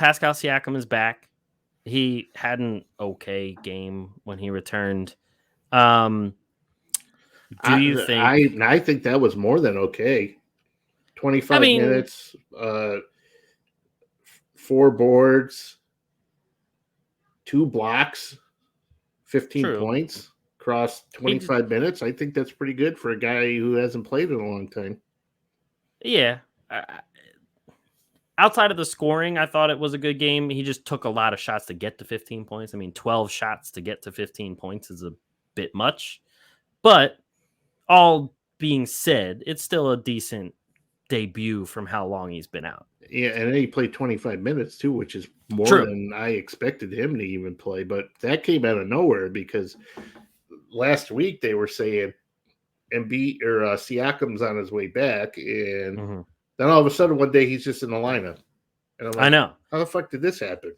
Pascal Siakam is back. He had an okay game when he returned. Do you think? I think that was more than okay. 25 I mean, minutes, 4 boards, 2 blocks, 15 true. points across He, d- 25 minutes. I think that's pretty good for a guy who hasn't played in a long time. yeah. Outside of the scoring, I thought it was a good game. He just took a lot of shots to get to 15 points. I mean, 12 shots to get to 15 points is a bit much. But all being said, it's still a decent debut from how long he's been out. Yeah, and then he played 25 minutes too, which is more True. than I expected him to even play. But that came out of nowhere because last week they were saying Siakam's on his way back, and then all of a sudden one day he's just in the lineup, and I'm like, I know. how the fuck did this happen?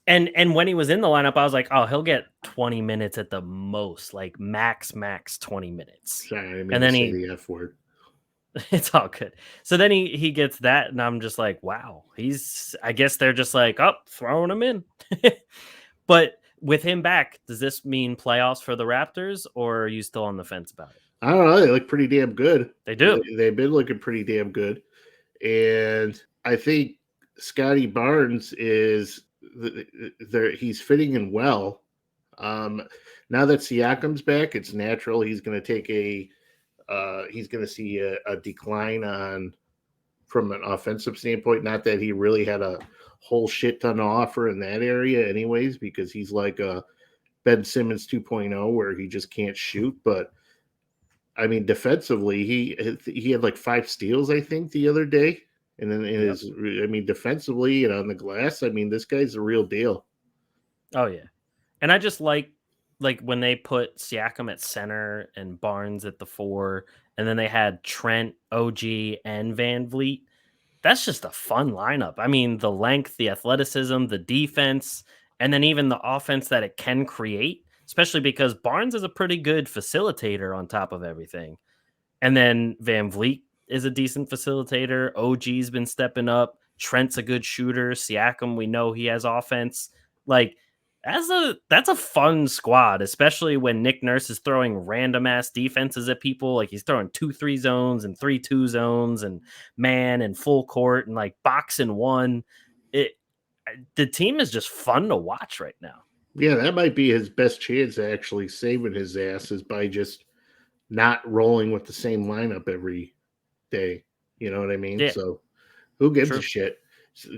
And when he was in the lineup, I was like, oh, he'll get 20 minutes at the most, like max 20 minutes. Sorry, I didn't mean And to then say the F word. It's all good. So then he gets that, and I'm just like, wow. I guess they're just like, oh, throwing him in. But with him back, does this mean playoffs for the Raptors, or are you still on the fence about it? I don't know. They look pretty damn good. They do. They've been looking pretty damn good. And I think Scottie Barnes is he's fitting in well. Now that Siakam's back, it's natural he's going to take he's going to see a decline from an offensive standpoint. Not that he really had a whole shit ton to offer in that area, anyways, because he's like a Ben Simmons 2.0 where he just can't shoot. But I mean, defensively, he had like 5 steals, I think, the other day. And then defensively and on the glass, I mean, this guy's a real deal. Oh yeah, and I just like when they put Siakam at center and Barnes at the 4, and then they had Trent, OG, and VanVleet. That's just a fun lineup. I mean, the length, the athleticism, the defense, and then even the offense that it can create, especially because Barnes is a pretty good facilitator on top of everything. And then VanVleet is a decent facilitator. OG's been stepping up. Trent's a good shooter. Siakam, we know he has offense. Like, that's a fun squad, especially when Nick Nurse is throwing random ass defenses at people. Like he's throwing 2-3 zones and 3-2 zones and man and full court and like box and one. The team is just fun to watch right now. Yeah, that might be his best chance of actually saving his ass is by just not rolling with the same lineup every day. You know what I mean? Yeah. So who gives a shit?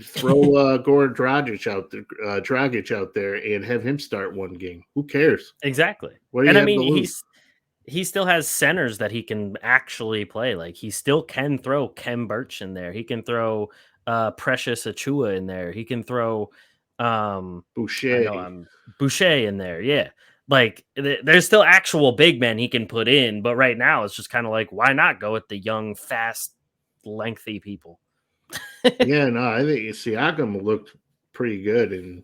Throw Goran Dragic out there and have him start one game. Who cares? Exactly. What do you have to lose? He still has centers that he can actually play. Like he still can throw Kem Birch in there. He can throw Precious Achua in there. He can throw Boucher. Boucher in there. Yeah. Like there's still actual big men he can put in, but right now it's just kind of like, why not go with the young, fast, lengthy people? Yeah, no, I think Siakam looked pretty good, and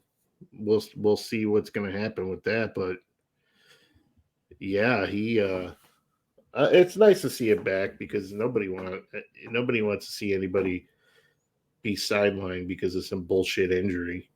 we'll see what's going to happen with that. But yeah, it's nice to see him back because nobody wants to see anybody be sidelined because of some bullshit injury.